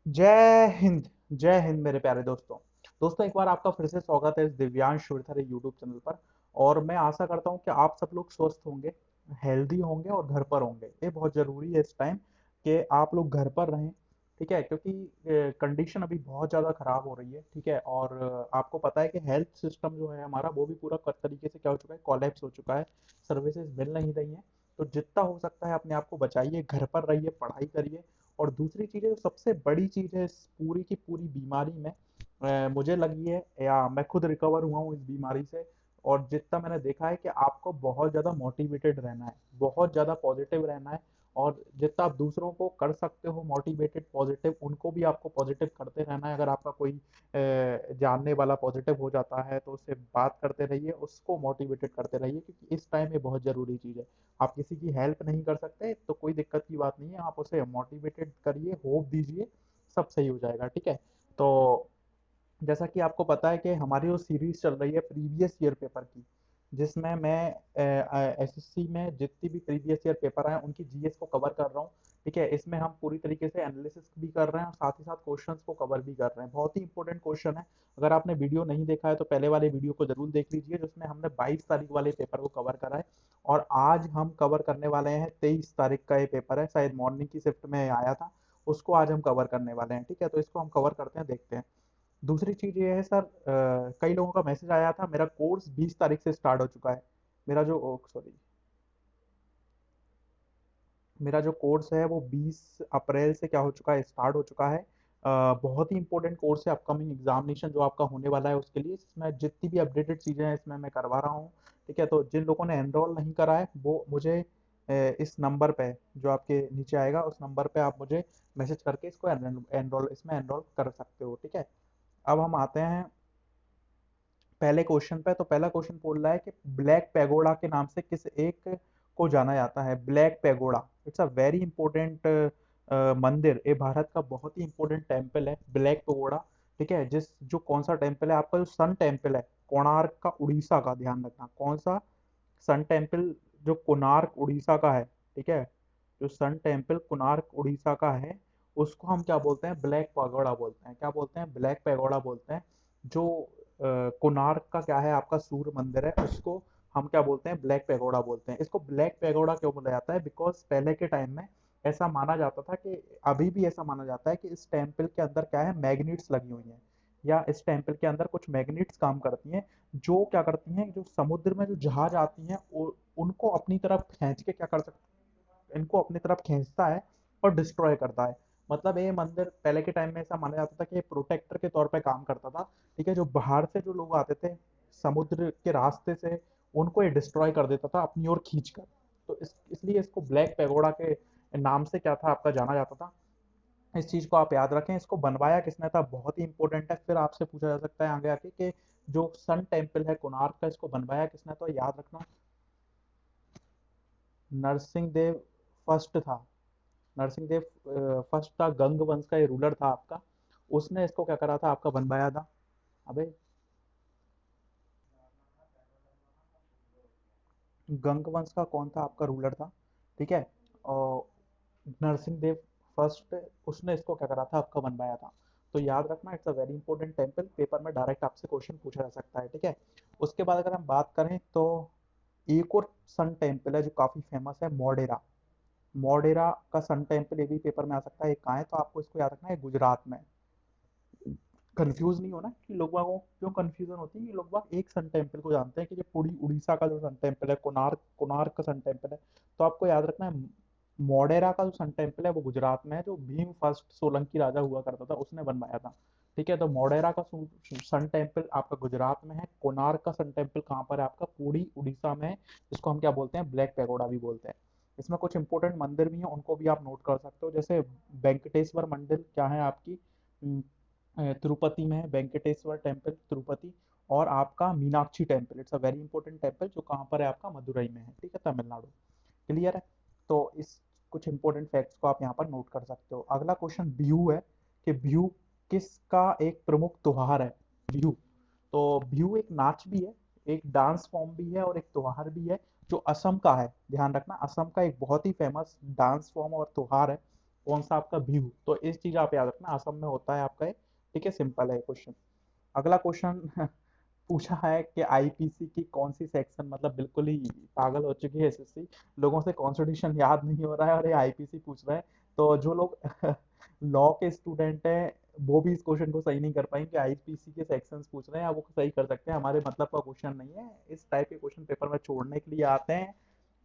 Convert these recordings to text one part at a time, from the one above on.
जय हिंद। जय हिंद मेरे प्यारे दोस्तों। दोस्तों, एक बार आपका फिर से स्वागत है इस दिव्यांश शिवथरे यूट्यूब चैनल पर। और मैं आशा करता हूँ कि आप सब लोग स्वस्थ होंगे, हेल्दी होंगे और घर पर होंगे। ये बहुत ज़रूरी है इस टाइम कि आप लोग घर पर रहें। ठीक है, क्योंकि कंडीशन अभी बहुत ज़्यादा ख़राब हो रही है। ठीक है, और आपको पता है कि हेल्थ सिस्टम जो है हमारा वो भी पूरा तरीके से क्या हो चुका है, कोलैप्स हो चुका है। सर्विसेज मिल नहीं रही हैं। तो जितना हो सकता है अपने आप को बचाइए, घर पर रहिए, पढ़ाई करिए। और दूसरी चीज़ है, जो सबसे बड़ी चीज़ है इस पूरी की पूरी बीमारी में, मुझे लगी है या मैं खुद रिकवर हुआ हूँ इस बीमारी से। और जितना मैंने देखा है कि आपको बहुत ज़्यादा मोटिवेटेड रहना है, बहुत ज़्यादा पॉजिटिव रहना है। और जितना आप दूसरों को कर सकते हो मोटिवेटेड पॉजिटिव, उनको भी आपको पॉजिटिव करते रहना है। अगर आपका कोई जानने वाला पॉजिटिव हो जाता है तो उससे बात करते रहिए, उसको मोटिवेटेड करते रहिए, क्योंकि इस टाइम ये बहुत ज़रूरी चीज़ है। आप किसी की हेल्प नहीं कर सकते तो कोई दिक्कत की बात नहीं है, आप उसे मोटिवेटेड करिए, होप दीजिए, सब सही हो जाएगा। ठीक है। तो जैसा कि आपको पता है कि हमारी जो सीरीज चल रही है प्रीवियस ईयर पेपर की, जिसमें मैं एसएससी में जितनी भी प्रीवियस ईयर पेपर आए उनकी जीएस को कवर कर रहा हूँ। ठीक है, इसमें हम पूरी तरीके से एनालिसिस भी कर रहे हैं और साथ ही साथ क्वेश्चंस को कवर भी कर रहे हैं। बहुत ही इंपॉर्टेंट क्वेश्चन है। अगर आपने वीडियो नहीं देखा है तो पहले वाले वीडियो को जरूर देख लीजिए, जिसमें हमने 22 तारीख वाले पेपर को कवर करा है। और आज हम कवर करने वाले हैं 23 तारीख का। ये पेपर है, शायद मॉर्निंग की शिफ्ट में आया था, उसको आज हम कवर करने वाले हैं। ठीक है, तो इसको हम कवर करते हैं, देखते हैं। दूसरी चीज़ ये है सर, कई लोगों का मैसेज आया था, मेरा कोर्स 20 तारीख से स्टार्ट हो चुका है। मेरा जो सॉरी मेरा जो कोर्स है वो 20 अप्रैल से क्या हो चुका है, स्टार्ट हो चुका है। बहुत ही इंपॉर्टेंट कोर्स है अपकमिंग एग्जामिनेशन जो आपका होने वाला है उसके लिए। इसमें जितनी भी अपडेटेड चीज़ें हैं इसमें मैं करवा रहा हूँ। ठीक है, तो जिन लोगों ने एनरोल नहीं करा है वो मुझे इस नंबर पे, जो आपके नीचे आएगा उस नंबर पे आप मुझे मैसेज करके इसको एनरोल इसमें एनरोल कर सकते हो। ठीक है। अब हम आते हैं पहले क्वेश्चन पे। तो पहला क्वेश्चन बोल रहा है कि ब्लैक पैगोडा के नाम से किस एक को जाना जाता है। Black pagoda, it's a very important मंदिर। ये भारत का बहुत ही इंपॉर्टेंट टेम्पल है, ब्लैक पैगोडा। ठीक है, जिस जो कौन सा टेम्पल है, आपका जो सन टेम्पल है कोणार्क का, उड़ीसा का, ध्यान रखना कौन सा सन टेम्पल, जो कोणार्क उड़ीसा का है। ठीक है, जो सन टेम्पल कोणार्क उड़ीसा का है उसको हम क्या बोलते हैं, ब्लैक पैगोडा बोलते हैं। क्या बोलते हैं, ब्लैक पैगोडा बोलते हैं। जो कोणार्क का क्या है, आपका सूर्य मंदिर है, उसको हम क्या बोलते हैं, ब्लैक पैगोडा बोलते हैं। इसको ब्लैक पैगोडा क्यों बोला जाता है, बिकॉज पहले के टाइम में ऐसा माना जाता था कि, अभी भी ऐसा माना जाता है कि इस टेम्पल के अंदर क्या है, मैग्नेट्स लगी हुई हैं, या इस टेम्पल के अंदर कुछ मैग्नेट्स काम करती हैं, जो क्या करती हैं, जो समुद्र में जो जहाज आती हैं उनको अपनी तरफ खींच के क्या कर सकते, इनको अपनी तरफ खींचता है और डिस्ट्रॉय करता है। मतलब ये मंदिर पहले के टाइम में ऐसा माना जाता था कि ये प्रोटेक्टर के तौर पे काम करता था। ठीक है, जो बाहर से जो लोग आते थे समुद्र के रास्ते से, उनको ये डिस्ट्रॉय कर देता था अपनी ओर खींच कर। तो इसलिए इसको ब्लैक पैगोडा के नाम से क्या था, आपका जाना जाता था। इस चीज को आप याद रखें। इसको बनवाया किसने था, बहुत ही इंपॉर्टेंट है। फिर आपसे पूछा जा सकता है आगे आके कि जो सन टेम्पल है कोणार्क का, इसको बनवाया किसने, तो याद रखना, नरसिंह देव फर्स्ट था। नरसिंह देव फर्स्ट था, गंग वंश का ये रूलर था आपका। उसने इसको क्या करा था, आपका बनवाया था। अबे, गंग वंश का कौन था आपका रूलर था। ठीक है, और नरसिंह देव फर्स्ट, उसने इसको क्या करा था, आपका बनवाया था। तो याद रखना, it's a very important temple, paper में डायरेक्ट आपसे क्वेश्चन पूछा जा सकता है। ठीक है, उसके बाद अगर हम बात करें तो एक और सन टेम्पल है जो काफी फेमस है, मोडेरा। मोडेरा का सन टेम्पल ये भी पेपर में आ सकता है, ये कहाँ है, तो आपको इसको याद रखना है, गुजरात में। कंफ्यूज नहीं होना कि लोग बागों को क्यों कंफ्यूजन होती है, कि लोग बाग एक सन टेम्पल को जानते हैं कि ये पूरी उड़ीसा का जो सन टेम्पल है, कोणार्क कोणार्क का सन टेम्पल है। तो आपको याद रखना है, मोडेरा का जो सन टेम्पल है वो गुजरात में है, जो भीम फर्स्ट सोलंकी राजा हुआ करता था उसने बनवाया था। ठीक है, तो मोडेरा का सन टेम्पल आपका गुजरात में है। कोणार्क का सन टेम्पल कहाँ पर है, आपका पूरी उड़ीसा में है, जिसको हम क्या बोलते हैं, ब्लैक पैगोडा भी बोलते हैं। इसमें कुछ इंपॉर्टेंट मंदिर भी हैं, उनको भी आप नोट कर सकते हो। जैसे वेंकटेश्वर मंदिर क्या है आपकी, तिरुपति में है, वेंकटेश्वर टेम्पल तिरुपति। और आपका Meenakshi temple, it's a very important temple, जो कहाँ पर है, आपका मदुरई में है। ठीक है, तमिलनाडु। क्लियर है। तो इस कुछ इंपॉर्टेंट फैक्ट्स को आप यहाँ पर नोट कर सकते हो। अगला क्वेश्चन बिहू है, कि बिहू किसका एक प्रमुख त्योहार है। बिहू, तो बिहू एक नाच भी है, एक डांस फॉर्म भी है और एक त्योहार भी है, जो असम का है। ध्यान रखना, असम का एक बहुत ही फेमस डांस फॉर्म और त्योहार है। कौन सा आपका व्यू, तो इस चीज आप याद रखना, असम में होता है आपका ये। ठीक है, सिंपल है क्वेश्चन। अगला क्वेश्चन पूछा है कि आईपीसी की कौन सी सेक्शन, मतलब बिल्कुल ही पागल हो चुकी है एसएससी, लोगों से कॉन्स्टिट्यूशन याद नहीं हो रहा है और ये आईपीसी पूछ रहा है। तो जो लोग लॉ के स्टूडेंट हैं वो भी इस क्वेश्चन को सही नहीं कर पाएंगे, आईपीसी के सेक्शंस पूछ रहे हैं, आप वो सही कर सकते हैं, हमारे मतलब का क्वेश्चन नहीं है। इस टाइप के क्वेश्चन पेपर में छोड़ने के लिए आते हैं,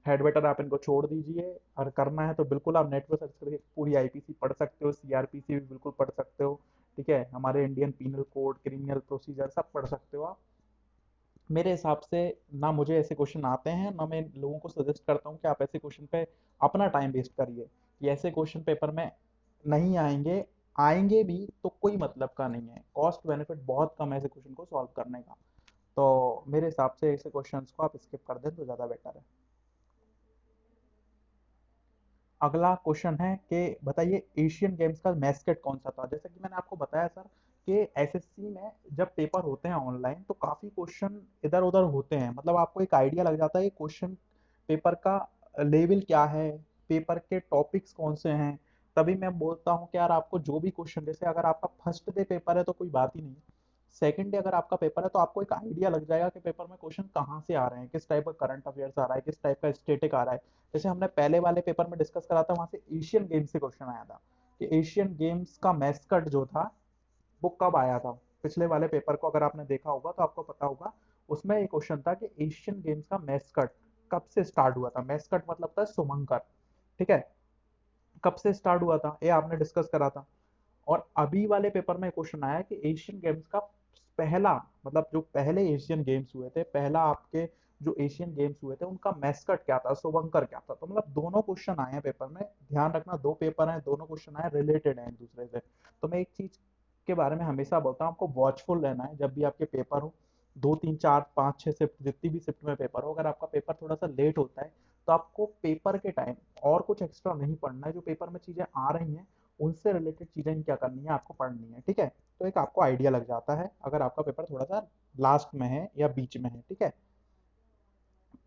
हेड बेटर आप इनको छोड़ दीजिए। और करना है तो बिल्कुल आप नेट पर सर्च करके पूरी आईपीसी पढ़ सकते हो, सीआरपीसी भी बिल्कुल पढ़ सकते हो। ठीक है, हमारे Indian penal code, criminal procedure सब पढ़ सकते हो आप। मेरे हिसाब से ना मुझे ऐसे क्वेश्चन आते हैं, ना मैं लोगों को सजेस्ट करता हूँ कि आप ऐसे क्वेश्चन पे अपना टाइम वेस्ट करिए, कि ऐसे क्वेश्चन पेपर में नहीं आएंगे, आएंगे भी तो कोई मतलब का नहीं है, कॉस्ट बेनिफिट बहुत कम है ऐसे क्वेश्चन को सॉल्व करने का। तो मेरे हिसाब से ऐसे क्वेश्चंस को आप स्किप कर दें तो ज़्यादा बेटर है। अगला क्वेश्चन है कि बताइए एशियन गेम्स का मैस्कट कौन सा था। जैसा कि मैंने आपको बताया सर कि एसएससी में जब पेपर होते हैं ऑनलाइन तो काफ़ी क्वेश्चन इधर उधर होते हैं, मतलब आपको एक आइडिया लग जाता है क्वेश्चन पेपर का लेवल क्या है, पेपर के टॉपिक्स कौन से हैं। तभी मैं बोलता हूँ कि यार आपको जो भी क्वेश्चन, जैसे अगर आपका फर्स्ट डे पेपर है तो कोई बात ही नहीं, सेकंड डे अगर आपका पेपर है तो आपको एक आइडिया लग जाएगा कि पेपर में क्वेश्चन कहाँ से आ रहे हैं, किस टाइप का करंट अफेयर्स आ रहा है, किस टाइप का स्टेटिक आ रहा है। जैसे हमने पहले वाले पेपर में डिस्कस करा था, वहां से एशियन गेम्स से क्वेश्चन आया था कि एशियन गेम्स का मैस्कट जो था वो कब आया था। पिछले वाले पेपर को अगर आपने देखा होगा तो आपको पता होगा, उसमें एक क्वेश्चन था कि एशियन गेम्स का मैस्कट कब से स्टार्ट हुआ था। मैस्कट मतलब था सुमंकर। ठीक है, कब से स्टार्ट हुआ था ये आपने डिस्कस करा था। और अभी वाले पेपर में क्वेश्चन आया कि एशियन गेम्स का पहला, मतलब जो पहले एशियन गेम्स हुए थे, पहला आपके जो एशियन गेम्स हुए थे उनका मैस्कट क्या था, शुभंकर क्या था। तो मतलब दोनों क्वेश्चन आए हैं पेपर में, ध्यान रखना दो पेपर हैं, दोनों क्वेश्चन आए रिलेटेड हैं एक दूसरे से। तो मैं एक चीज के बारे में हमेशा बोलता हूँ, आपको वॉचफुल रहना है जब भी आपके पेपर हो। दो तीन चार पाँच छः शिफ्ट, जितनी भी शिफ्ट में पेपर हो, अगर आपका पेपर थोड़ा सा लेट होता है तो आपको पेपर के टाइम और कुछ एक्स्ट्रा नहीं पढ़ना है, जो पेपर में चीजें आ रही हैं उनसे रिलेटेड चीजें क्या करनी है आपको पढ़नी है। ठीक है, तो एक आपको आइडिया लग जाता है अगर आपका पेपर थोड़ा सा लास्ट में है या बीच में है। ठीक है,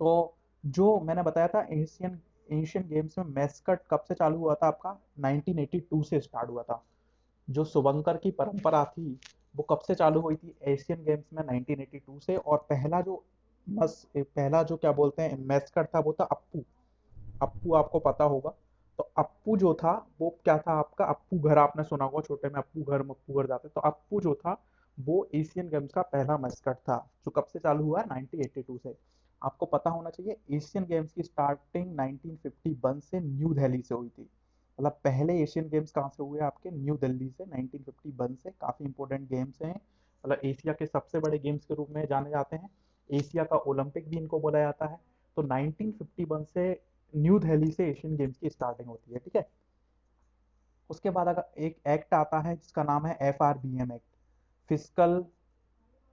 तो जो मैंने बताया था एशियन एशियन गेम्स में मैस्कट कब से चालू हुआ था आपका, 1982 से स्टार्ट हुआ था। जो शुभंकर की परंपरा थी वो कब से चालू हुई थी, एशियन गेम्स में 1982 से। और पहला जो पहला जो क्या बोलते हैं मैस्कट था वो था अप्पू। अप्पू आपको पता होगा। तो अप्पू जो था वो क्या था आपका, अप्पू घर आपने सुना होगा, छोटे में अप्पू घर जाते, तो अप्पू जो था वो एशियन गेम्स का पहला मस्कट था, जो कब से चालू हुआ 1982 से। आपको पता होना चाहिए एशियन गेम्स की स्टार्टिंग 1951 से न्यू दिल्ली से हुई थी। मतलब पहले एशियन गेम्स कहाँ से हुए आपके, न्यू दिल्ली से 1951 से। काफी इंपॉर्टेंट गेम्स हैं, मतलब एशिया के सबसे बड़े गेम्स के रूप में जाने जाते हैं, एशिया का ओलंपिक भी इनको बोला जाता है। तो 1951 से न्यू दिल्ली से एशियन गेम्स की स्टार्टिंग होती है। ठीक है, उसके बाद अगर एक एक्ट आता है जिसका नाम है FRBM act, physical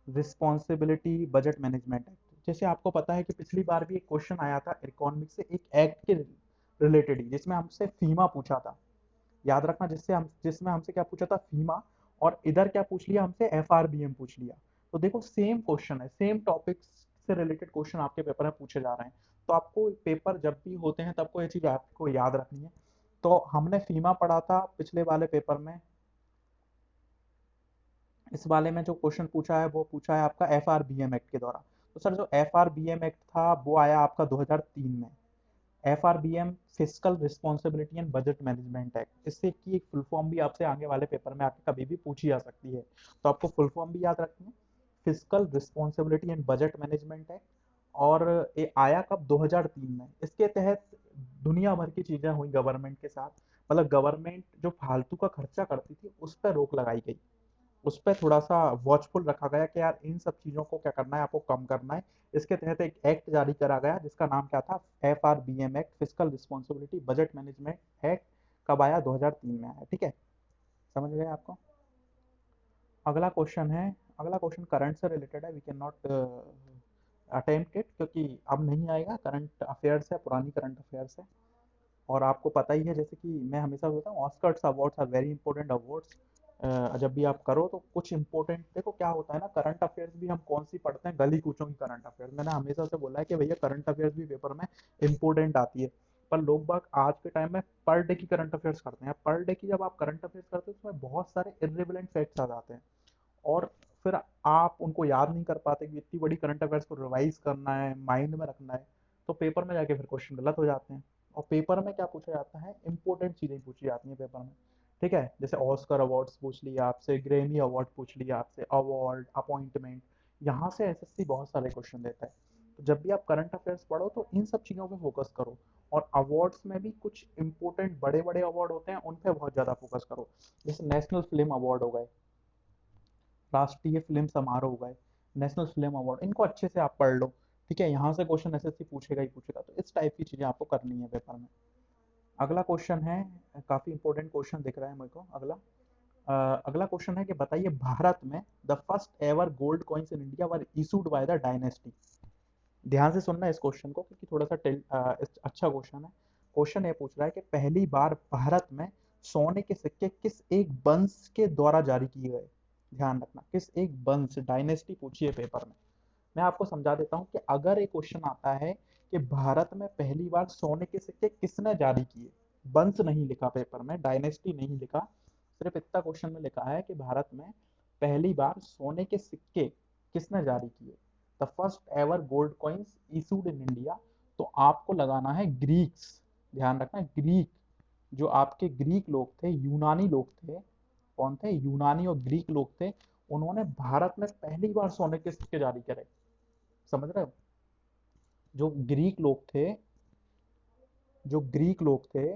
responsibility budget management act. जैसे आपको पता है कि पिछली बार भी एक क्वेश्चन आया था इकोनॉमिक से एक एक्ट के रिलेटेड ही, जिसमें हमसे फीमा पूछा था। याद रखना, जिसमें हमसे क्या पूछा था, फीमा। और इधर क्या पूछ लिया हमसे, FRBM पूछ लिया। तो देखो सेम क्वेश्चन है, सेम टॉपिक से रिलेटेड क्वेश्चन आपके पेपर में पूछे जा रहे हैं। तो आपको पेपर जब भी होते हैं तब को ये चीज आपको याद रखनी है। तो हमने फीमा पढ़ा था पिछले वाले पेपर में, इस वाले में जो क्वेश्चन पूछा है वो पूछा है आपका FRBM एक्ट के द्वारा। तो सर जो FRBM एक्ट था वो आया आपका 2003 में। FRBM physical responsibility and budget management act, इससे की एक फुल फॉर्म भी आपसे आगे वाले पेपर में आपके कभी भी पूछी जा सकती है। तो आपको फुल फॉर्म भी याद रखनी है, physical responsibility and budget management act. और ये आया कब, 2003 में। इसके तहत दुनिया भर की चीजें हुई गवर्नमेंट के साथ, मतलब गवर्नमेंट जो फालतू का खर्चा करती थी उस पर रोक लगाई गई, उस पर थोड़ा सा वॉचफुल रखा गया कि यार इन सब चीज़ों को क्या करना है, आपको कम करना है। इसके तहत एक एक्ट जारी करा गया जिसका नाम क्या था, FRBM act, physical responsibility budget management act. कब आया, 2003 में आया। ठीक है, समझ गए आपको। अगला क्वेश्चन है, अगला क्वेश्चन करंट से रिलेटेड है, we can not attempt it क्योंकि अब नहीं आएगा, करंट अफेयर्स है, पुरानी करंट अफेयर्स है। और आपको पता ही है, जैसे कि मैं हमेशा बोलता हूँ, Oscars awards are very important awards. जब भी आप करो तो कुछ इंपॉर्टेंट देखो, क्या होता है ना, करंट अफेयर्स भी हम कौन सी पढ़ते हैं, गली कूचों की करंट अफेयर्स। मैंने हमेशा से बोला है कि भैया करंट अफेयर्स भी पेपर में इंपॉर्टेंट आती है। पर लोग बाग आज के टाइम में पर डे की करंट अफेयर्स करते हैं। पर डे की जब आप करंट अफेयर्स करते हैं तो उसमें बहुत सारे इर्रिलेवेंट फैक्ट्स आ जाते हैं, और फिर आप उनको याद नहीं कर पाते कि इतनी बड़ी करंट अफेयर्स को रिवाइज करना है, माइंड में रखना है, तो पेपर में जाके फिर क्वेश्चन गलत हो जाते हैं। और पेपर में क्या पूछा जाता है, इंपॉर्टेंट चीजें पूछी जाती हैं पेपर में। ठीक है, जैसे ऑस्कर अवार्ड्स पूछ लिया आपसे, ग्रेमी अवार्ड पूछ लिया आपसे, अवार्ड, अपॉइंटमेंट, यहाँ से एसएससी बहुत सारे क्वेश्चन देता है। तो जब भी आप करंट अफेयर्स पढ़ो तो इन सब चीज़ों पे फोकस करो। और अवार्ड्स में भी कुछ इंपॉर्टेंट बड़े बड़े अवार्ड होते हैं, उन पे बहुत ज़्यादा फोकस करो। जैसे नेशनल फिल्म अवार्ड हो गए, राष्ट्रीय फिल्म समारोह हो गए, नेशनल फिल्म अवार्ड, इनको अच्छे से आप पढ़ लो। ठीक है, यहाँ से क्वेश्चन एसएससी पूछेगा ही पूछेगा, तो इस टाइप की चीज़ें आपको करनी है पेपर में। अगला क्वेश्चन है, काफ़ी इंपॉर्टेंट क्वेश्चन दिख रहा है मेरे को। अगला क्वेश्चन है कि बताइए भारत में the first ever gold coins in India were issued by the dynasty. ध्यान से सुनना इस क्वेश्चन को, क्योंकि थोड़ा सा अच्छा क्वेश्चन है। क्वेश्चन ये पूछ रहा है कि पहली बार भारत में सोने के सिक्के किस एक वंश के द्वारा जारी किए गए। ध्यान रखना, किस एक वंश, डायनेस्टी पूछी है पेपर में। मैं आपको समझा देता हूँ कि अगर एक क्वेश्चन आता है कि भारत में पहली बार सोने के सिक्के किसने जारी किए, वंश नहीं लिखा पेपर में, डायनेस्टी नहीं लिखा, सिर्फ इतना क्वेश्चन में लिखा है कि भारत में पहली बार सोने के सिक्के किसने जारी किए, the first ever gold coins issued in India, तो आपको लगाना है ग्रीक्स। ध्यान रखना, ग्रीक, जो आपके ग्रीक लोग थे, यूनानी लोग थे, कौन थे, यूनानी और ग्रीक लोग थे, उन्होंने भारत में पहली बार सोने के सिक्के जारी करे। समझ रहे हो, जो ग्रीक लोग थे, जो ग्रीक लोग थे,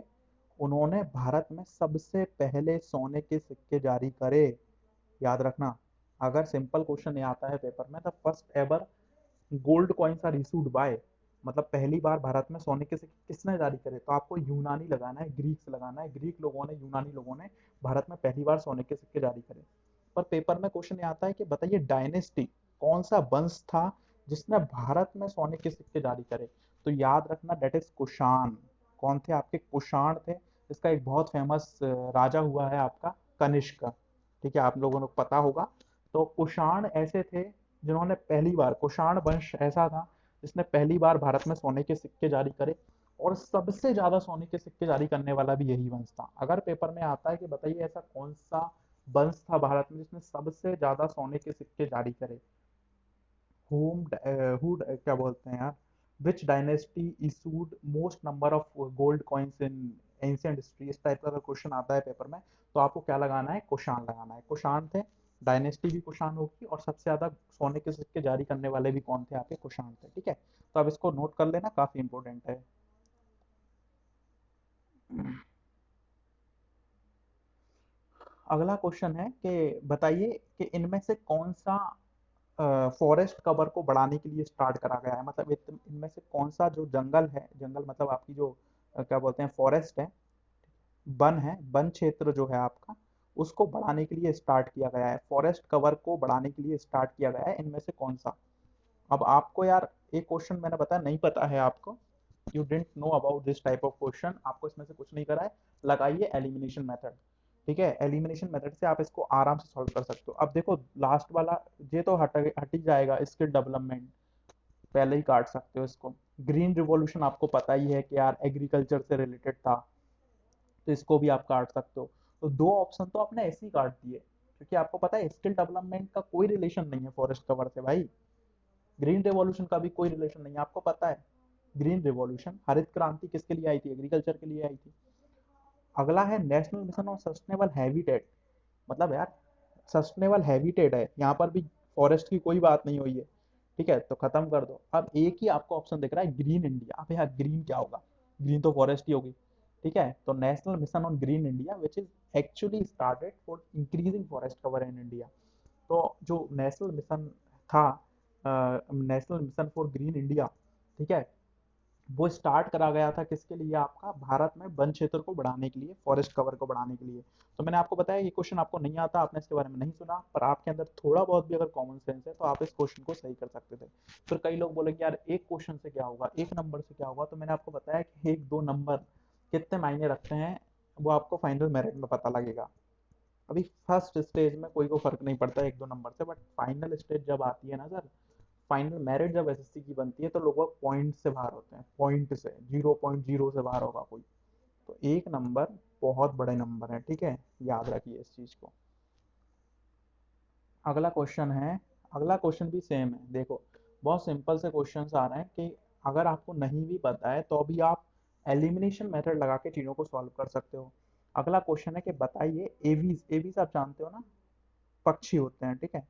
उन्होंने भारत में सबसे पहले सोने के सिक्के जारी करे। याद रखना, अगर सिंपल क्वेश्चन ये आता है पेपर में, the first ever gold coins are issued by, मतलब पहली बार भारत में सोने के सिक्के किसने जारी करे, तो आपको यूनानी लगाना है, ग्रीक्स लगाना है, ग्रीक लोगों ने, यूनानी लोगों ने भारत में पहली बार सोने के सिक्के जारी करे। पर पेपर में क्वेश्चन ये आता है कि बताइए डायनेस्टी, कौन सा वंश था जिसने भारत में सोने के सिक्के जारी करे, तो याद रखना डेट इज कुषाण। कौन थे आपके, कुषाण थे। इसका एक बहुत फेमस राजा हुआ है आपका कनिष्क। ठीक है, आप लोगों को पता होगा। तो कुषाण ऐसे थे जिन्होंने पहली बार, कुषाण वंश ऐसा था जिसने पहली बार भारत में सोने के सिक्के जारी करे, और सबसे ज्यादा सोने के सिक्के जारी करने वाला भी यही वंश था। अगर पेपर में आता है कि बताइए ऐसा कौन सा वंश था भारत में जिसने सबसे ज्यादा सोने के सिक्के जारी करे, whom who क्या बोलते हैं यार, विच dynasty issued most number of gold coins in ancient history, इस टाइप का अगर क्वेश्चन आता है पेपर में, तो आपको क्या लगाना है, कुषाण लगाना है। कुषाण थे, डायनेस्टी भी कुषाण होगी, और सबसे ज्यादा सोने के सिक्के जारी करने वाले भी कौन थे आपके, कुषाण थे। ठीक है, तो अब इसको नोट कर लेना, काफी इंपॉर्टेंट है। अगला क्वेश्चन है कि बताइए कि इनमें से कौन सा फॉरेस्ट कवर को बढ़ाने के लिए स्टार्ट करा गया है, मतलब इनमें से कौन सा जो जंगल है, जंगल मतलब आपकी जो क्या बोलते हैं, फॉरेस्ट है, वन है, वन क्षेत्र जो है आपका, उसको बढ़ाने के लिए स्टार्ट किया गया है, फॉरेस्ट कवर को बढ़ाने के लिए स्टार्ट किया गया है, इनमें से कौन सा। अब आपको यार एक क्वेश्चन मैंने बताया नहीं पता है आपको, you didn't know about this type of question, आपको इसमें से कुछ नहीं करा है, लगाइए एलिमिनेशन मेथड। ठीक है, एलिमिनेशन मेथड से आप इसको आराम से सॉल्व कर सकते हो। अब देखो लास्ट वाला, ये तो हट ही जाएगा, स्किल डेवलपमेंट पहले ही काट सकते हो इसको। ग्रीन रिवॉल्यूशन आपको पता ही है कि यार एग्रीकल्चर से रिलेटेड था, तो इसको भी आप काट सकते हो। तो दो ऑप्शन तो आपने ऐसे ही काट दिए, क्योंकि आपको पता है स्किल डेवलपमेंट का कोई रिलेशन नहीं है फॉरेस्ट कवर से भाई, ग्रीन रेवोल्यूशन का भी कोई रिलेशन नहीं है, आपको पता है। ग्रीन रेवोल्यूशन, हरित क्रांति किसके लिए आई थी, एग्रीकल्चर के लिए आई थी। अगला है national mission on sustainable habitat, मतलब यार सस्टेनेबल हैबिटेट है, यहाँ पर भी फॉरेस्ट की कोई बात नहीं हुई है। ठीक है, तो खत्म कर दो। अब एक ही आपको ऑप्शन दिख रहा है ग्रीन इंडिया, अब यार ग्रीन क्या होगा, ग्रीन तो फॉरेस्ट ही होगी। ठीक है, तो national mission on green India which is actually started for increasing forest cover in India. तो जो नेशनल मिशन था, national mission for green India, ठीक है, वो स्टार्ट करा गया था किसके लिए, आपका भारत में वन क्षेत्र को बढ़ाने के लिए, फॉरेस्ट कवर को बढ़ाने के लिए। तो मैंने आपको बताया ये क्वेश्चन आपको नहीं आता, आपने इसके बारे में नहीं सुना, पर आपके अंदर थोड़ा बहुत भी अगर कॉमन सेंस है तो आप इस क्वेश्चन को सही कर सकते थे। फिर कई लोग बोलेंगे यार एक क्वेश्चन से क्या होगा, एक नंबर से क्या होगा, तो मैंने आपको बताया कि एक दो नंबर कितने मायने रखते हैं, वो आपको फाइनल मेरिट में पता लगेगा। अभी फर्स्ट स्टेज में कोई को फर्क नहीं पड़ता एक दो नंबर से, बट फाइनल स्टेज जब आती है ना सर, फाइनल मेरिट जब एसएससी की बनती है तो लोग पॉइंट से बाहर होते हैं, पॉइंट से 0.0 से बाहर होगा कोई। तो एक नंबर बहुत बड़े नंबर है, ठीक है, याद रखिए इस चीज को। अगला क्वेश्चन है, अगला क्वेश्चन भी सेम है, देखो बहुत सिंपल से क्वेश्चंस आ रहे हैं कि अगर आपको नहीं भी पता है तो भी आप एलिमिनेशन मेथड लगा के चीज़ों को सॉल्व कर सकते हो। अगला क्वेश्चन है कि बताइए एवीज, एवीज आप जानते हो ना, पक्षी होते हैं, ठीक है,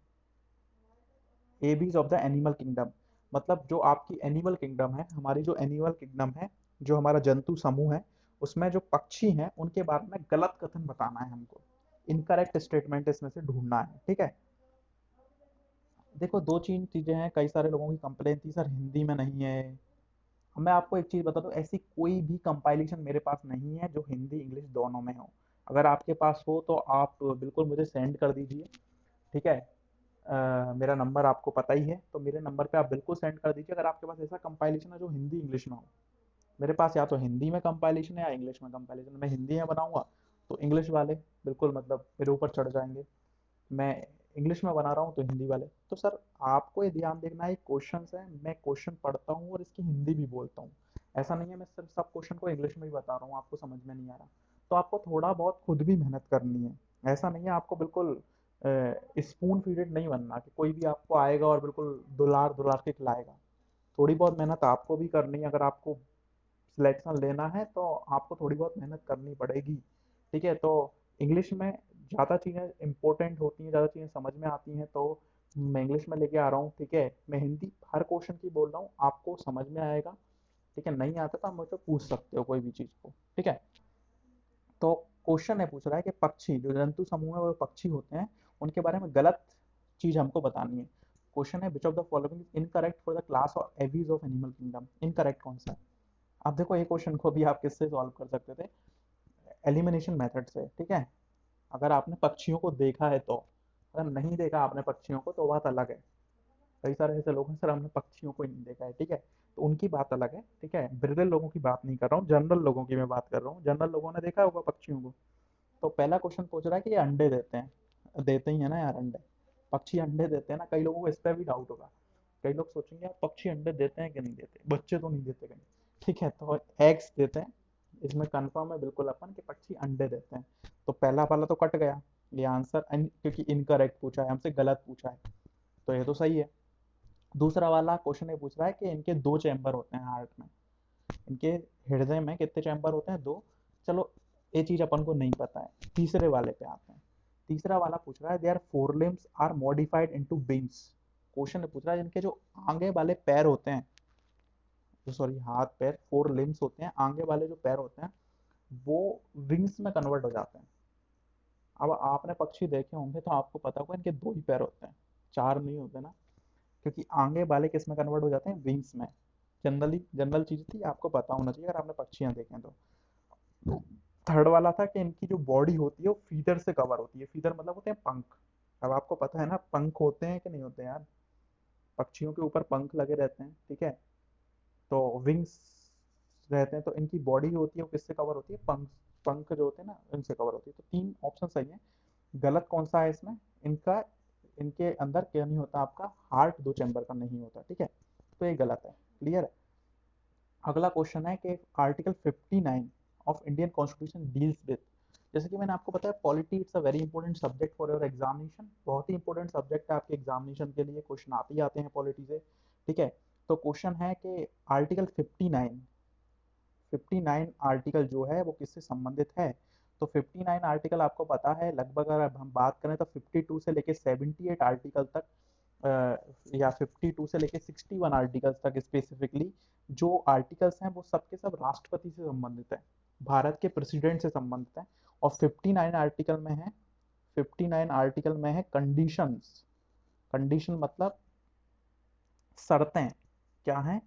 Abies of the animal kingdom, मतलब जो आपकी एनिमल किंगडम है, हमारी जो एनिमल किंगडम है, जो हमारा जंतु समूह है, उसमें जो पक्षी हैं उनके बारे में गलत कथन बताना है हमको, इनकरेक्ट स्टेटमेंट इसमें से ढूंढना है, ठीक है। देखो दो तीन चीजें हैं, कई सारे लोगों की कंप्लेन थी सर हिंदी में नहीं है। मैं आपको एक चीज बता दूं, ऐसी कोई भी कंपाइलेशन मेरे पास नहीं है जो हिंदी इंग्लिश दोनों में हो। अगर आपके पास हो तो आप बिल्कुल मुझे सेंड कर दीजिए, ठीक है। मेरा नंबर आपको पता ही है, तो मेरे नंबर पे आप बिल्कुल सेंड कर दीजिए अगर आपके पास ऐसा कंपाइलेशन है जो हिंदी इंग्लिश में हो। मेरे पास या तो हिंदी में कंपाइलेशन है या इंग्लिश में कंपाइलेशन। मैं हिंदी में बनाऊंगा तो इंग्लिश वाले बिल्कुल मतलब मेरे ऊपर चढ़ जाएंगे, मैं इंग्लिश में बना रहा हूँ तो हिंदी वाले। तो सर आपको ये ध्यान देखना है, क्वेश्चन है, मैं क्वेश्चन पढ़ता हूँ और इसकी हिंदी भी बोलता हूँ। ऐसा नहीं है मैं सिर्फ सब क्वेश्चन को इंग्लिश में ही बता रहा हूँ, आपको समझ में नहीं आ रहा। तो आपको थोड़ा बहुत खुद भी मेहनत करनी है। ऐसा नहीं है आपको बिल्कुल स्पून फीडेड नहीं बनना कि कोई भी आपको आएगा और बिल्कुल दुलार दुलार के खिलाएगा। थोड़ी बहुत मेहनत आपको भी करनी है, अगर आपको सिलेक्शन लेना है तो आपको थोड़ी बहुत मेहनत करनी पड़ेगी, ठीक है। तो इंग्लिश में ज़्यादा चीज़ें इंपॉर्टेंट होती हैं, ज़्यादा चीज़ें समझ में आती हैं, तो मैं इंग्लिश में लेके आ रहा हूँ, ठीक है। मैं हिंदी हर क्वेश्चन की बोल रहा हूँ, आपको समझ में आएगा, ठीक है। नहीं आता तो आप मुझसे पूछ सकते हो कोई भी चीज़ को, ठीक है। तो क्वेश्चन है, पूछ रहा है कि पक्षी जो जंतु समूह है वो पक्षी होते हैं, उनके बारे में गलत चीज हमको बतानी है। क्वेश्चन है which of the following is incorrect for the class और Aves of animal kingdom, incorrect कौन सा है। अब देखो ये क्वेश्चन को भी आप किससे सॉल्व कर सकते थे, एलिमिनेशन मेथड से, ठीक है। अगर आपने पक्षियों को देखा है तो, अगर नहीं देखा आपने पक्षियों को तो बात अलग है। कई सारे ऐसे लोग हैं सर हमने पक्षियों को ही नहीं देखा है, ठीक है, तो उनकी बात अलग है, ठीक है। बिरले लोगों की बात नहीं कर रहा हूँ, जनरल लोगों की मैं बात कर रहा हूँ, जनरल लोगों ने देखा होगा पक्षियों को। तो पहला क्वेश्चन पूछ रहा है कि ये अंडे देते हैं, देते ही है ना यार अंडे, पक्षी अंडे देते हैं ना, कई लोगों को इस पर भी डाउट होगा। कई लोग सोचेंगे यार पक्षी अंडे देते हैं कि नहीं देते, बच्चे तो नहीं देते कहीं, ठीक है। तो एग्स देते हैं, इसमें कंफर्म है बिल्कुल अपन कि पक्षी अंडे देते हैं। तो पहला वाला तो कट गया, ये आंसर क्योंकि इनकरेक्ट पूछा है हमसे, गलत पूछा है, तो ये तो सही है। दूसरा वाला क्वेश्चन ये पूछ रहा है कि इनके दो चैम्बर होते हैं हार्ट में, इनके हृदय में कितने चैम्बर होते हैं, दो। चलो ये चीज अपन को नहीं पता है। तीसरे वाले पे आते हैं, तीसरा वाला पूछ रहा है there four limbs are modified into wings. Question पूछ रहा है जिनके जो आगे वाले पैर होते हैं, जो सॉरी हाथ पैर फोर लिम्स होते हैं, आगे वाले जो पैर होते हैं वो विंग्स में कन्वर्ट हो जाते हैं। अब आपने पक्षी देखे होंगे तो आपको पता होगा इनके दो ही पैर होते हैं, चार नहीं होते ना, क्योंकि आगे वाले किस में कन्वर्ट हो जाते हैं, विंग्स में। जनरली जनरल चीज थी, आपको पता होना चाहिए अगर आपने पक्षियां देखें तो। थर्ड वाला था कि इनकी जो बॉडी होती है वो फीदर से कवर होती है, फीदर मतलब होते हैं पंख। अब आपको पता है ना पंख होते हैं कि नहीं होते हैं यार, पक्षियों के ऊपर पंख लगे रहते हैं, ठीक है। तो विंग्स रहते हैं, तो इनकी बॉडी होती है वो किससे कवर होती है, पंख, पंख जो होते हैं ना इनसे कवर होती है। तो तीन ऑप्शन सही है। गलत कौन सा है इसमें, इनका, इनके अंदर क्या नहीं होता, आपका हार्ट दो चैम्बर का नहीं होता, ठीक है। तो ये गलत है, क्लियर है। अगला क्वेश्चन है कि article 59 of Indian constitution deals with, जैसे कि मैंने आपको बताया polity it's a very important subject for your examination, बहुत ही इंपॉर्टेंट सब्जेक्ट है आपके एग्जामिनेशन के लिए, क्वेश्चन आते ही आते हैं पॉलिटी से, ठीक है। तो क्वेश्चन है कि आर्टिकल 59, 59 आर्टिकल जो है वो किससे संबंधित है। तो 59 आर्टिकल आपको पता है लगभग, अगर हम बात करें तो 52 से लेके 78 आर्टिकल तक, या 52 से लेके 61 आर्टिकल्स तक स्पेसिफिकली जो आर्टिकल्स हैं वो सब के सब राष्ट्रपति से संबंधित है, भारत के प्रेसिडेंट से संबंधित है। और 59 आर्टिकल में है, 59 आर्टिकल में है कंडीशंस, कंडीशन मतलब शर्तें, क्या हैं,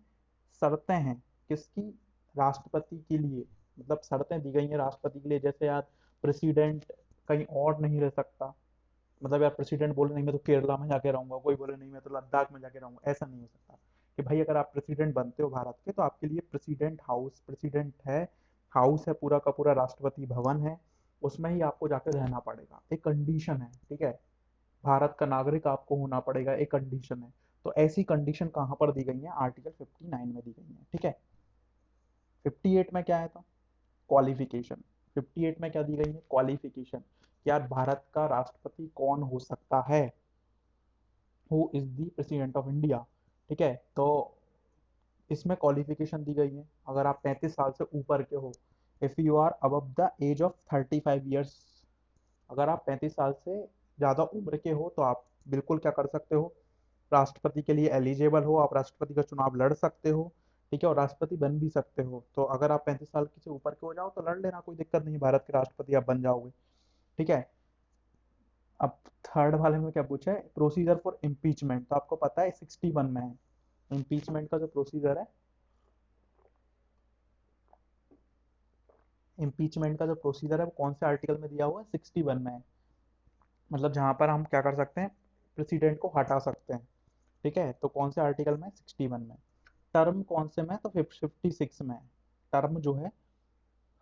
शर्तें हैं किसकी, राष्ट्रपति के लिए, मतलब शर्तें दी गई हैं राष्ट्रपति के लिए। जैसे यार प्रेसिडेंट कहीं और नहीं रह सकता, मतलब यार प्रेसिडेंट बोले नहीं मैं तो केरला में जाके रहूंगा, कोई बोले नहीं मैं तो लद्दाख में जाके रहूंगा, ऐसा नहीं हो सकता। कि भाई अगर आप प्रेसिडेंट बनते हो भारत के तो आपके लिए प्रेसिडेंट हाउस, प्रेसिडेंट है, हाउस है पूरा का पूरा, राष्ट्रपति भवन है, उसमें ही आपको जाकर रहना पड़ेगा, एक कंडीशन है, ठीक है। भारत का नागरिक आपको होना पड़ेगा, एक कंडीशन है। तो ऐसी कंडीशन कहाँ पर दी गई है, आर्टिकल 59 में दी गई है, ठीक है। 58 में क्या है, तो क्वालिफिकेशन। 58 में क्या दी गई है, क्वालिफिकेशन। यार भारत का राष्ट्रपति कौन हो सकता है, who is the president of India, ठीक है। तो इसमें क्वालिफिकेशन दी गई है, अगर आप 35 साल से ऊपर के हो, if you are above the age of 35 years, अगर आप 35 साल से ज़्यादा उम्र के हो तो आप बिल्कुल क्या कर सकते हो, राष्ट्रपति के लिए एलिजिबल हो, आप राष्ट्रपति का चुनाव लड़ सकते हो, ठीक है, और राष्ट्रपति बन भी सकते हो। तो अगर आप 35 साल से ऊपर के हो जाओ तो लड़ लेना, कोई दिक्कत नहीं, भारत के राष्ट्रपति आप बन जाओगे, ठीक है। अब थर्ड वाले में क्या पूछा है, प्रोसीजर फॉर इम्पीचमेंट, तो आपको पता है 61 में है इम्पीचमेंट का जो प्रोसीजर है, इम्पीचमेंट का जो प्रोसीजर है वो कौन से आर्टिकल में दिया हुआ है, 61 में है। मतलब जहां पर हम क्या कर सकते हैं, प्रेसिडेंट को हटा सकते हैं, ठीक है। तो कौन से आर्टिकल में, 61 में। टर्म कौन से में, तो 56 में। टर्म जो है,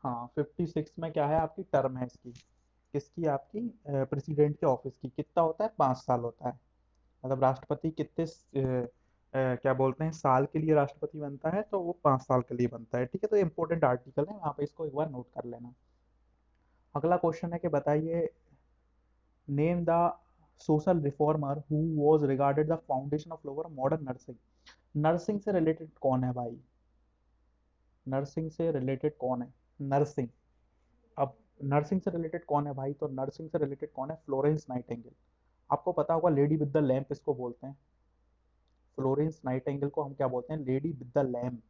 हाँ 56 में क्या है, आपकी टर्म है इसकी, किसकी, आपकी प्रेसिडेंट के ऑफिस की, कितना होता है, 5 साल होता है। मतलब राष्ट्रपति कितने क्या बोलते हैं साल के लिए राष्ट्रपति बनता है, तो वो 5 साल के लिए बनता है, ठीक है। तो ये इंपॉर्टेंट आर्टिकल है, वहाँ पे इसको एक बार नोट कर लेना। अगला क्वेश्चन है कि बताइए, name the social reformer who was regarded the foundation of lower modern nursing. Nursing से रिलेटेड कौन है भाई, नर्सिंग से रिलेटेड कौन है, नर्सिंग। अब नर्सिंग से रिलेटेड कौन है भाई, तो नर्सिंग से रिलेटेड कौन है, फ्लोरेंस नाइटिंगेल। आपको पता होगा लेडी विद द लैंप इसको बोलते हैं, फ्लोरेंस नाइटिंगेल को हम क्या बोलते हैं, lady with the lamp.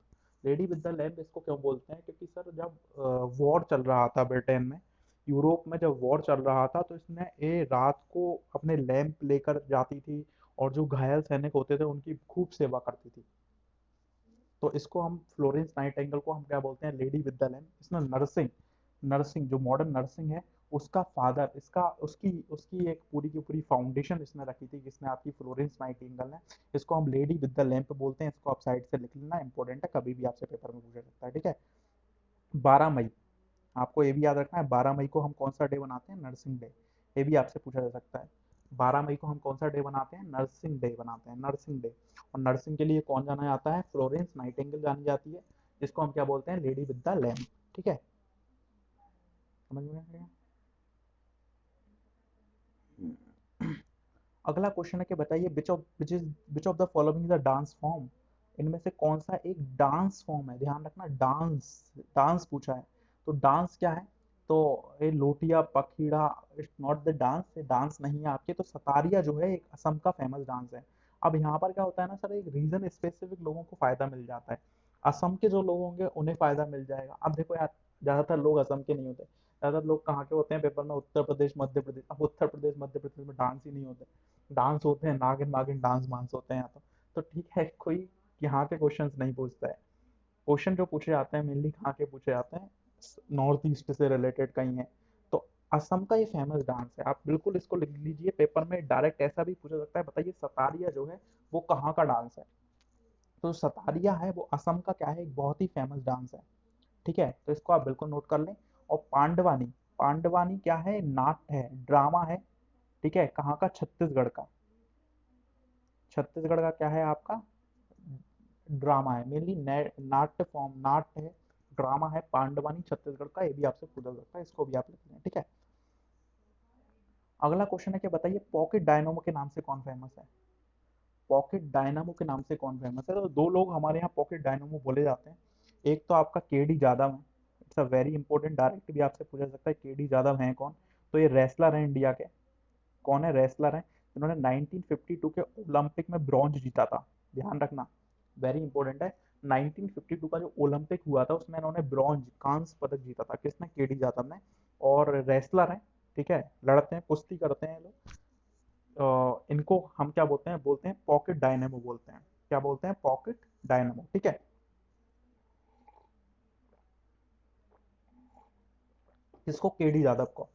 Lady with the lamp इसको क्यों बोलते हैं, क्योंकि सर जब वॉर चल रहा था ब्रिटेन में, यूरोप में जब वॉर चल रहा था, तो इसने ये रात को अपने लैंप लेकर जाती थी, और जो घायल सैनिक होते थे उनकी खूब सेवा करती थी। तो इसको हम फ्लोरेंस नाइटिंगेल को हम क्या बोलते हैं, लेडी विद द लैम्प। इसने नर्सिंग, नर्सिंग जो मॉडर्न नर्सिंग है उसका फादर, इसका उसकी उसकी एक पूरी की पूरी फाउंडेशन इसने रखी थी, जिसने आपकी फ्लोरेंस नाइटिंगेल ने। इसको हम लेडी विद द लैम्प बोलते हैं, इसको आप साइड से लिख लेना, इंपॉर्टेंट है, कभी भी आपसे पेपर में पूछा सकता है, ठीक है। 12 मई, आपको ये भी याद रखना है, 12 मई को हम कौन सा डे बनाते हैं, नर्सिंग डे। ये भी आपसे पूछा जा सकता है, 12 मई को हम कौन सा डे बनाते हैं, नर्सिंग डे बनाते हैं, नर्सिंग डे। और नर्सिंग के लिए कौन जाना जाता है, फ्लोरेंस नाइटिंगेल जानी जाती है, जिसको हम क्या बोलते हैं, लेडी विद द लैम्प, ठीक है। समझ में आ गया। अगला क्वेश्चन है कि बताइए, विच of the following is a dance form. इनमें से कौन सा एक डांस फॉर्म है, ध्यान रखना, डांस, डांस पूछा है। तो डांस क्या है, तो ये लोटिया पखीड़ा, इट्स नॉट द डांस, ये डांस नहीं है आपके। तो सतारिया जो है एक असम का फेमस डांस है। अब यहाँ पर क्या होता है ना सर, एक रीजन स्पेसिफिक लोगों को फायदा मिल जाता है, असम के जो लोग होंगे उन्हें फायदा मिल जाएगा। अब देखो यार, ज्यादातर लोग असम के नहीं होते, ज्यादातर लोग कहाँ के होते हैं पेपर में, उत्तर प्रदेश मध्य प्रदेश। अब उत्तर प्रदेश मध्य प्रदेश में डांस ही नहीं होते, डांस होते हैं नागिन वागिन डांस वांस होते हैं यहाँ तो ठीक है, कोई यहाँ के क्वेश्चंस नहीं पूछता है। क्वेश्चन जो पूछे जाते हैं मेनली कहाँ के पूछे जाते हैं, नॉर्थ ईस्ट से रिलेटेड कहीं है। तो असम का ये फेमस डांस है, आप बिल्कुल इसको लिख लीजिए, पेपर में डायरेक्ट ऐसा भी पूछा सकता है, बताइए सतारिया जो है वो कहाँ का डांस है। तो सतारिया है वो असम का क्या है, एक बहुत ही फेमस डांस है, ठीक है। तो इसको आप बिल्कुल नोट कर लें। और पांडवानी, पांडवानी क्या है, नाट्य है, ड्रामा है, ठीक है। कहाँ का, छत्तीसगढ़ का, छत्तीसगढ़ का क्या है आपका, ड्रामा है, मेनली नाट्य फॉर्म, नाट्य है, ड्रामा है, पांडवानी छत्तीसगढ़ का, ये भी आपसे पूछा सकता है, इसको भी आप लिख लें, ठीक है। अगला क्वेश्चन है कि बताइए, पॉकेट डायनामो के नाम से कौन फेमस है। पॉकेट डायनामो के नाम से कौन फेमस है, तो दो लोग हमारे यहाँ पॉकेट डायनामो बोले जाते हैं। एक तो आपका के डी जादव है, it's a very important, direct भी आपसे पूछा सकता है, के डी जादव हैं कौन। तो ये रेसलर हैं इंडिया के, कौन है, रेसलर हैं, जिन्होंने 1952 के ओलंपिक में ब्रॉन्ज जीता था, ध्यान रखना, वेरी इंपॉर्टेंट है। 1952 का जो ओलंपिक हुआ था उसमें इन्होंने ब्रॉन्ज, कांस्य पदक जीता था, किसने, के डी जादव ने। और रेसलर हैं, ठीक है, लड़ते हैं, कुश्ती करते हैं ये लोग। इनको हम क्या बोलते हैं पॉकेट डायनेमो बोलते हैं, क्या बोलते हैं, पॉकेट डायनेमो, ठीक है। किसको, के डी यादव को।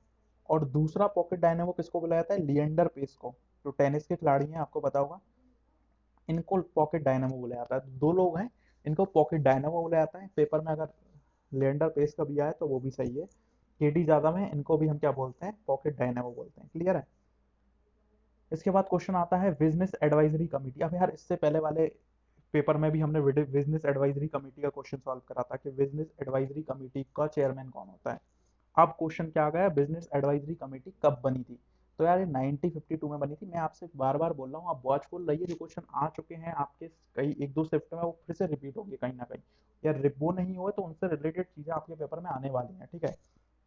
और दूसरा पॉकेट डायनेमो किसको बुलाया जाता है, लिएंडर पेस को, जो टेनिस के खिलाड़ी हैं, आपको पता होगा, इनको पॉकेट डायनेमो बोला जाता है। दो लोग हैं, इनको पॉकेट डायनेमो बोला जाता है, पेपर में अगर लिएंडर पेस का भी आए तो वो भी सही है। के डी यादव है, इनको भी हम क्या बोलते हैं, पॉकेट डायनेमो बोलते हैं, क्लियर है। इसके बाद क्वेश्चन आता है बिजनेस एडवाइजरी कमेटी। अब यार इससे पहले वाले पेपर में भी हमने बिजनेस एडवाइजरी कमेटी का क्वेश्चन सॉल्व करा था कि बिजनेस एडवाइजरी कमेटी का चेयरमैन कौन होता है। अब क्वेश्चन क्या आ गया, बिजनेस एडवाइजरी कमेटी कब बनी थी। तो यार ये 1952 में बनी थी। मैं आपसे बार बार बोल रहा हूँ, आप वॉचफुल रहिए, जो क्वेश्चन आ चुके हैं आपके कई एक दो शिफ्ट में वो फिर से रिपीट होंगे कहीं ना कहीं, या वो नहीं हुए तो उनसे रिलेटेड चीजें आपके पेपर में आने वाली हैं, ठीक है।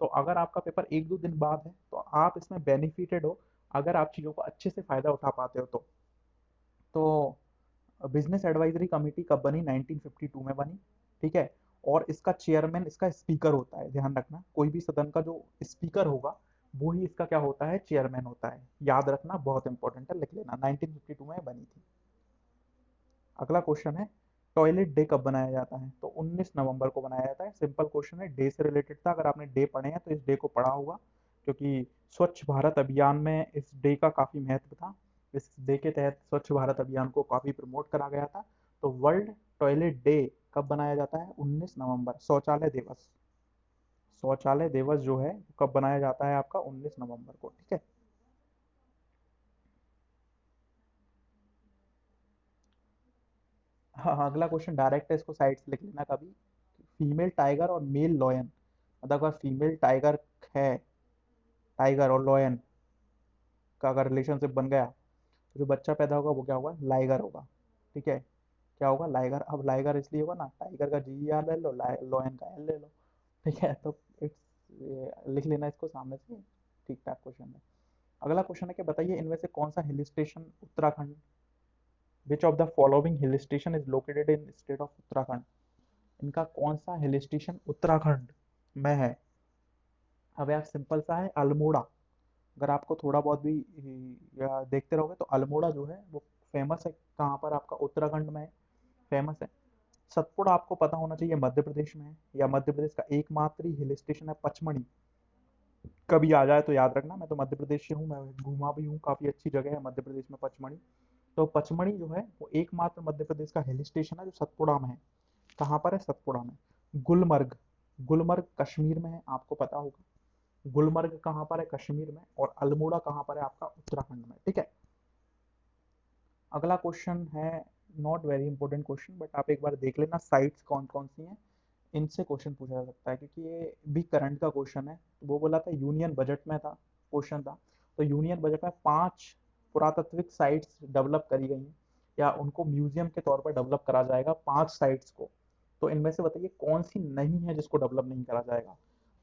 तो अगर आपका पेपर एक दो दिन बाद है तो आप इसमें बेनिफिटेड हो, अगर आप चीज़ों का अच्छे से फायदा उठा पाते हो तो बिजनेस एडवाइजरी कमेटी कब बनी, 1952 में बनी, ठीक है। और इसका चेयरमैन इसका स्पीकर होता है, ध्यान रखना, कोई भी सदन का जो स्पीकर होगा वो ही इसका क्या होता है, चेयरमैन होता है। याद रखना, बहुत इंपॉर्टेंट है, लिख लेना, 1952 में बनी थी। अगला क्वेश्चन है, टॉयलेट डे कब बनाया जाता है। तो 19 नवंबर को बनाया जाता है। सिंपल क्वेश्चन है, डे से रिलेटेड था। अगर आपने डे पढ़े हैं तो इस डे को पढ़ा होगा, क्योंकि स्वच्छ भारत अभियान में इस डे का काफ़ी महत्व था। इस डे के तहत स्वच्छ भारत अभियान को काफ़ी प्रमोट करा गया था। तो वर्ल्ड टॉयलेट डे कब बनाया जाता है, 19 नवंबर। शौचालय दिवस, शौचालय दिवस जो है कब बनाया जाता है आपका, 19 नवंबर को, ठीक है। हाँ हाँ, अगला क्वेश्चन डायरेक्ट है, इसको साइड से लिख लेना कभी। फीमेल टाइगर और मेल लॉयन, मतलब अगर फीमेल टाइगर है, टाइगर और लॉयन का अगर रिलेशनशिप बन गया तो जो बच्चा पैदा होगा वो क्या होगा, लाइगर होगा, ठीक है। क्या होगा, लाइगर। अब लाइगर इसलिए होगा ना, टाइगर का जी आर ले लो, लॉयन का एल ले लो, ठीक है। तो इट्स लिख लेना इसको सामने से, ठीक ठाक क्वेश्चन है। अगला क्वेश्चन है कि बताइए इनमें से कौन सा hill station Uttarakhand, which of the following hill station is located in state of Uttarakhand. इनका कौन सा हिल स्टेशन उत्तराखंड में है। अब यार सिंपल सा है, अल्मोड़ा। अगर आपको थोड़ा बहुत भी या देखते रहोगे तो अल्मोड़ा जो है वो फेमस है, कहाँ पर आपका, उत्तराखंड में फेमस है। सतपुड़ा आपको पता होना चाहिए मध्य प्रदेश में है, या मध्य प्रदेश का एकमात्र ही हिल स्टेशन है पचमढ़ी। कभी आ जाए तो याद रखना, मैं तो मध्य प्रदेश से हूँ, मैं घूमा भी हूँ, काफ़ी अच्छी जगह है मध्य प्रदेश में पचमढ़ी। तो पचमढ़ी जो है वो एकमात्र मध्य प्रदेश का हिल स्टेशन है जो सतपुड़ा में है। कहाँ पर है, सतपुड़ा में। गुलमर्ग, गुलमर्ग कश्मीर में है, आपको पता होगा। गुलमर्ग कहाँ पर है, कश्मीर में। और अल्मोड़ा कहाँ पर है आपका, उत्तराखंड में, ठीक है। अगला क्वेश्चन है, not very important question, but आप एक बार देख लेना साइट्स कौन कौन सी हैं, इनसे क्वेश्चन पूछा जा सकता है, क्योंकि ये भी करंट का क्वेश्चन है। तो वो बोला था यूनियन बजट में था, क्वेश्चन था। तो यूनियन बजट में 5 पुरातात्विक साइट्स डेवलप करी गई हैं, या उनको म्यूजियम के तौर पर डेवलप करा जाएगा 5 साइट्स को। तो इनमें से बताइए कौन सी नहीं है जिसको डेवलप नहीं करा जाएगा।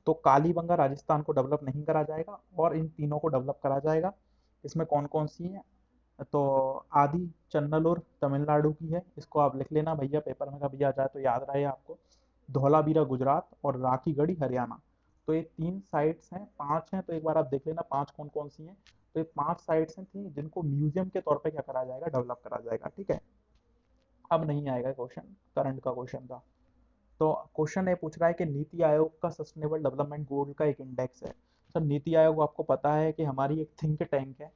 तो कालीबंगा राजस्थान को डेवलप नहीं करा जाएगा, और इन तीनों को डेवलप करा जाएगा। इसमें कौन कौन सी हैं, तो आदि चन्नलोर तमिलनाडु की है, इसको आप लिख लेना भैया, पेपर में कभी आ जाए तो याद रहे आपको। धौलावीरा गुजरात और राखीगढ़ी हरियाणा। तो ये 3 साइट्स हैं, 5 हैं, तो एक बार आप देख लेना 5 कौन कौन सी हैं। तो ये 5 साइट्स हैं थी जिनको म्यूजियम के तौर पे क्या करा जाएगा, डेवलप करा जाएगा, ठीक है। अब नहीं आएगा क्वेश्चन, करंट का क्वेश्चन था। तो क्वेश्चन ये पूछ रहा है कि नीति आयोग का सस्टेनेबल डेवलपमेंट गोल का एक इंडेक्स है। सर नीति आयोग आपको पता है कि हमारी एक थिंक टैंक है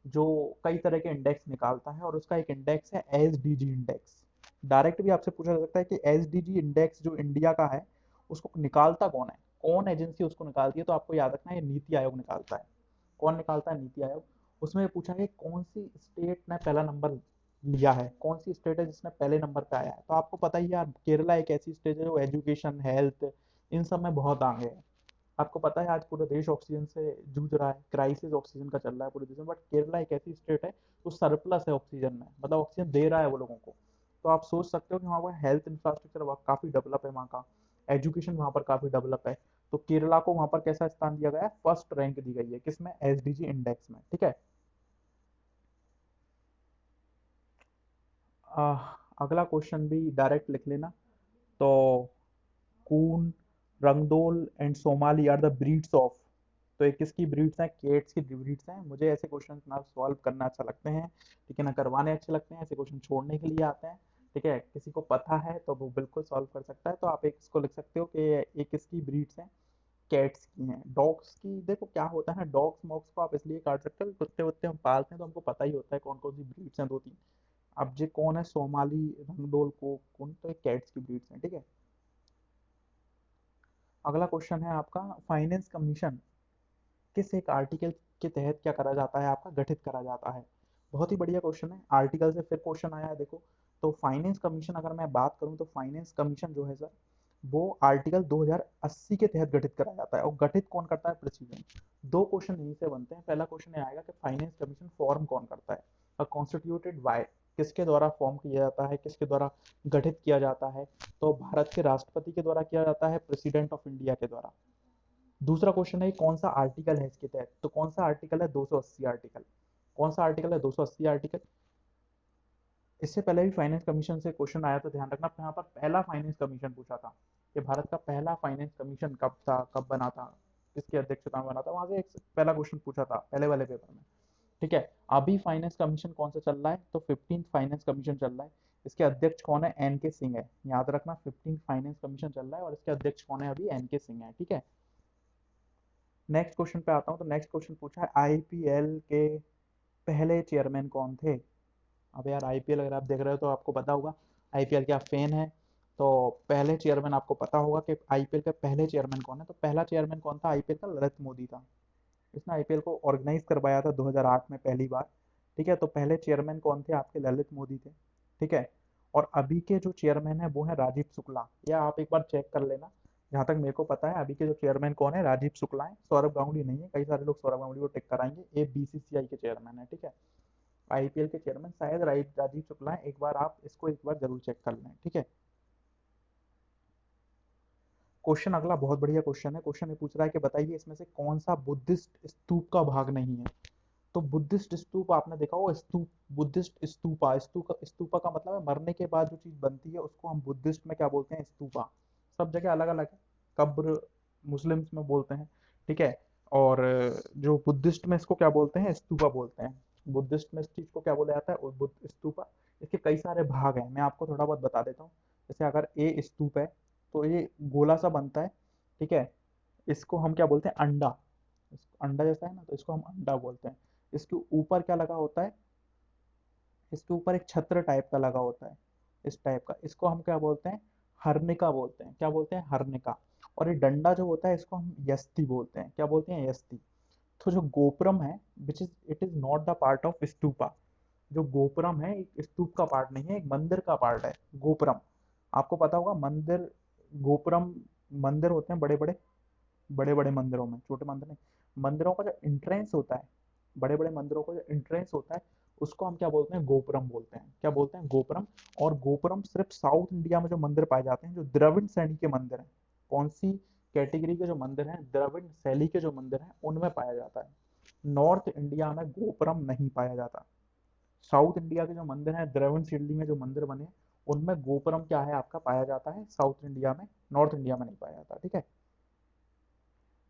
जो कई तरह के इंडेक्स निकालता है, और उसका एक इंडेक्स है एसडीजी इंडेक्स। डायरेक्ट भी आपसे पूछा जा सकता है कि एसडीजी इंडेक्स जो इंडिया का है उसको निकालता कौन है, कौन एजेंसी उसको निकालती है। तो आपको याद रखना है, ये नीति आयोग निकालता है। कौन निकालता है, नीति आयोग। उसमें पूछा है कौन सी स्टेट ने पहला नंबर लिया है, कौन सी स्टेट है जिसने पहले नंबर पे आया है। तो आपको पता ही है यार, केरला एक ऐसी स्टेट है जो एजुकेशन, हेल्थ, इन सब में बहुत आगे है। आपको पता है आज पूरा देश ऑक्सीजन से जूझ रहा है, क्राइसिस ऑक्सीजन का चल रहा है पूरे देश में, बट केरला एक ऐसी स्टेट है जो सरप्लस है ऑक्सीजन में, मतलब ऑक्सीजन दे रहा है वो लोगों को। तो आप सोच सकते हो कि वहाँ पर हेल्थ इंफ्रास्ट्रक्चर काफ़ी डेवलप है, वहाँ का एजुकेशन वहाँ पर काफ़ी डेवलप है। तो केरला को वहाँ पर कैसा स्थान दिया गया है, फर्स्ट रैंक दी गई है, किसमें, एसडीजी इंडेक्स में, ठीक है। अगला क्वेश्चन भी डायरेक्ट लिख लेना। तो coon, ragdoll and Somali are the breeds of. तो ये किसकी ब्रीड्स हैं, केट्स की ब्रीड्स हैं। मुझे ऐसे क्वेश्चन ना सॉल्व करना अच्छा लगते हैं, ठीक है ना, करवाने अच्छे लगते हैं, ऐसे क्वेश्चन छोड़ने के लिए आते हैं, ठीक है। किसी को पता है तो वो बिल्कुल सॉल्व कर सकता है। तो आप एक इसको लिख सकते हो कि ये किसकी ब्रीड्स हैं, कैट्स की हैं। डॉग्स की देखो क्या होता है ना, डॉग्स मॉग्स को आप इसलिए काट सकते हो, कुत्ते वुत्ते हम पालते हैं तो हमको पता ही होता है कौन कौन सी ब्रीड्स हैं, दो तीन। अब जो कौन है, सोमाली, रंगडोल को कौन, तो ये कैट्स की ब्रीड्स हैं, ठीक है। अगला क्वेश्चन है आपका, फाइनेंस कमीशन किस एक आर्टिकल के तहत क्या करा जाता है, आपका गठित करा जाता है। बहुत ही बढ़िया क्वेश्चन है, आर्टिकल से फिर क्वेश्चन आया है देखो। तो फाइनेंस कमीशन अगर मैं बात करूं तो फाइनेंस कमीशन जो है सर, वो आर्टिकल 2080 के तहत गठित करा जाता है। और गठित कौन करता है, प्रेसिडेंट। दो क्वेश्चन यहीं से बनते हैं। पहला क्वेश्चन ये आएगा कि फाइनेंस कमीशन फॉर्म कौन करता है, कॉन्स्टिट्यूटेड बाय, किसके द्वारा फॉर्म किया जाता है, किसके द्वारा गठित किया जाता है। तो भारत के राष्ट्रपति के द्वारा किया जाता है, प्रेसिडेंट ऑफ इंडिया के द्वारा। दूसरा क्वेश्चन है कौन सा आर्टिकल है इसके तहत, तो कौन सा आर्टिकल है, 280 आर्टिकल। कौन सा आर्टिकल है, 280 आर्टिकल। इससे पहले भी फाइनेंस कमीशन से क्वेश्चन आया, तो ध्यान रखना यहाँ पर पहला फाइनेंस कमीशन पूछा था कि भारत का पहला फाइनेंस कमीशन कब था, कब बना था, किसकी अध्यक्षता में बना था, वहां से एक पहला क्वेश्चन पूछा था पहले वाले पेपर में। ठीक है, अभी फाइनेंस कमीशन कौन सा चल रहा है, तो 15th फाइनेंस कमीशन चल रहा है। इसके अध्यक्ष कौन है, एन के सिंह है, याद रखना 15th फाइनेंस कमीशन चल रहा है और इसके अध्यक्ष कौन है अभी, एन के सिंह है। ठीक है, नेक्स्ट क्वेश्चन पे आता हूँ। तो नेक्स्ट क्वेश्चन पूछा है आईपीएल के पहले चेयरमैन कौन थे। अब यार आईपीएल अगर आप देख रहे हो तो आपको पता होगा, आईपीएल के आप फैन हैं, तो पहले चेयरमैन आपको पता होगा कि आईपीएल के पहले चेयरमैन कौन है। तो पहला चेयरमैन कौन था आईपीएल का, ललित मोदी था। इसने आईपीएल को ऑर्गेनाइज करवाया था 2008 में पहली बार। ठीक है, तो पहले चेयरमैन कौन थे आपके, ललित मोदी थे। ठीक है, और अभी के जो चेयरमैन है वो है राजीव शुक्ला, या आप एक बार चेक कर लेना। जहाँ तक मेरे को पता है अभी के जो चेयरमैन कौन है, राजीव शुक्ला है, सौरभ गांगुली नहीं है। कई सारे लोग सौरभ गांगुली को टिक कराएंगे, ये बीसीसीआई के चेयरमैन है। ठीक है, आईपीएल के चेयरमैन शायद राजीव शुक्ला है, एक बार आप इसको एक बार जरूर चेक कर लें। ठीक है, क्वेश्चन अगला बहुत बढ़िया क्वेश्चन है। क्वेश्चन ये पूछ रहा है कि बताइए इसमें से कौन सा बुद्धिस्ट स्तूप का भाग नहीं है। तो बुद्धिस्ट स्तूप आपने देखा होगा, स्तूप, बुद्धिस्ट स्तूपा, स्तूपा का मतलब है मरने के बाद जो चीज बनती है उसको हम बुद्धिस्ट में क्या बोलते हैं, स्तूपा। सब जगह अलग अलग है, कब्र मुस्लिम्स में बोलते हैं। ठीक है, और जो बुद्धिस्ट में इसको क्या बोलते हैं, स्तूपा बोलते हैं। बुद्धिस्ट में इस चीज को क्या बोला जाता है, बुद्ध स्तूपा। इसके कई सारे भाग हैं, मैं आपको थोड़ा बहुत बता देता हूँ। जैसे अगर ए स्तूप है तो ये गोला सा बनता है। ठीक है, इसको हम क्या बोलते हैं, अंडा। अंडा जैसा है ना, तो इसको हम अंडा बोलते हैं। इसके ऊपर क्या लगा होता है, इसके ऊपर एक छत्र टाइप का लगा होता है, इस टाइप का, इसको हम क्या बोलते हैं, हर्निका बोलते हैं। क्या बोलते हैं, हर्निका। और ये डंडा जो होता है इसको हम यस्ती बोलते हैं। क्या बोलते हैं, यस्ती। तो जो गोपुरम है, which is it is not the part of stupa. जो गोपुरम है एक स्तूप का पार्ट नहीं है, एक मंदिर का पार्ट है गोपुरम। आपको पता होगा मंदिर, गोपुरम, मंदिर होते हैं बड़े बड़े, बड़े बड़े मंदिरों में, छोटे मंदिर नहीं, मंदिरों का जो एंट्रेंस होता है, बड़े बड़े मंदिरों का जो एंट्रेंस होता है उसको हम क्या बोलते हैं, गोपुरम बोलते हैं। क्या बोलते हैं, गोपुरम। और गोपुरम सिर्फ साउथ इंडिया में जो मंदिर पाए जाते हैं, जो द्रविड़ शैली के मंदिर हैं। कौन सी कैटेगरी के जो मंदिर हैं, द्रविड़ शैली के जो मंदिर हैं उनमें पाया जाता है। नॉर्थ इंडिया में गोपुरम नहीं पाया जाता। साउथ इंडिया के जो मंदिर हैं, द्रविड़ शैली में जो मंदिर बने हैं, उनमें गोपुरम क्या है आपका, पाया जाता है साउथ इंडिया में, नॉर्थ इंडिया में नहीं पाया जाता। ठीक है।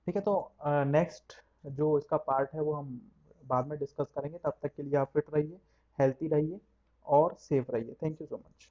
ठीक है, तो नेक्स्ट जो इसका पार्ट है वो हम बाद में डिस्कस करेंगे। तब तक के लिए आप फिट रहिए, हेल्थी रहिए और सेफ रहिए। Thank you so much.